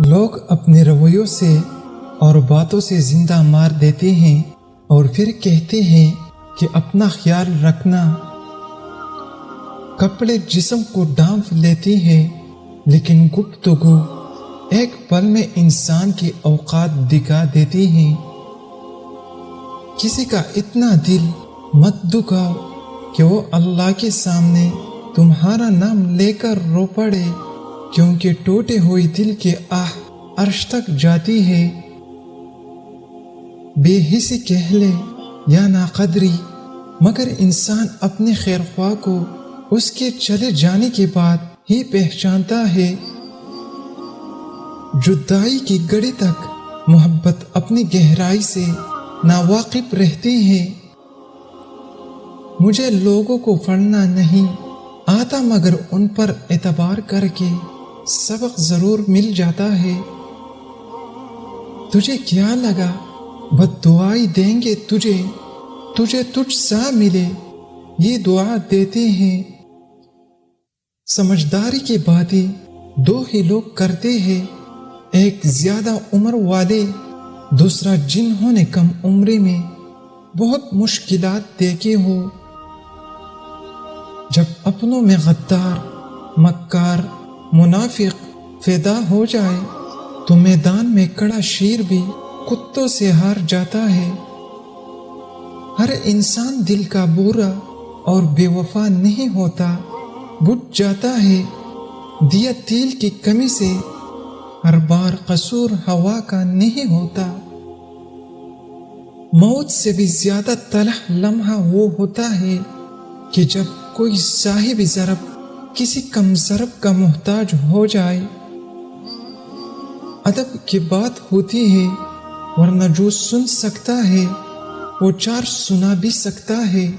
لوگ اپنے رویوں سے اور باتوں سے زندہ مار دیتے ہیں اور پھر کہتے ہیں کہ اپنا خیال رکھنا۔ کپڑے جسم کو ڈھانپ لیتے ہیں لیکن گفتگو ایک پل میں انسان کے اوقات دکھا دیتی ہیں۔ کسی کا اتنا دل مت دکھاؤ کہ وہ اللہ کے سامنے تمہارا نام لے کر رو پڑے، کیونکہ ٹوٹے ہوئے دل کے آہ عرش تک جاتی ہے۔ بے حسی کہہ لے یا ناقدری، مگر انسان اپنے خیر خواہ کو اس کے چلے جانے کے بعد ہی پہچانتا ہے۔ جدائی کی گھڑی تک محبت اپنی گہرائی سے ناواقف رہتی ہے۔ مجھے لوگوں کو پڑھنا نہیں آتا، مگر ان پر اعتبار کر کے سبق ضرور مل جاتا ہے۔ تجھے کیا لگا بد دعائی دیں گے تجھے تجھ سا ملے، یہ دعا دیتے ہیں۔ سمجھداری کی باتیں دو ہی لوگ کرتے ہیں، ایک زیادہ عمر والے، دوسرا جنہوں نے کم عمری میں بہت مشکلات دیکھے ہو۔ جب اپنوں میں غدار، مکار، منافق پیدا ہو جائے تو میدان میں کڑا شیر بھی کتوں سے ہار جاتا ہے۔ ہر انسان دل کا برا اور بے وفا نہیں ہوتا، بجھ جاتا ہے۔ دیا تیل کی کمی سے ہر بار قصور ہوا کا نہیں ہوتا۔ موت سے بھی زیادہ تلخ لمحہ وہ ہوتا ہے کہ جب کوئی صاحب ضرب کسی کم ضرب کا محتاج ہو جائے۔ ادب کی بات ہوتی ہے، ورنہ جو سن سکتا ہے وہ چار سنا بھی سکتا ہے۔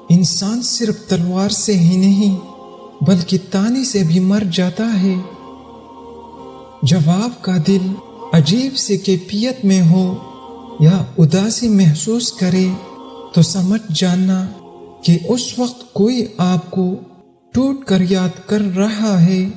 انسان صرف تلوار سے ہی نہیں بلکہ تانے سے بھی مر جاتا ہے۔ جب آپ کا دل عجیب سی کیفیت میں ہو یا اداسی محسوس کرے تو سمجھ جاننا کہ اس وقت کوئی آپ کو ٹوٹ کر یاد کر رہا ہے۔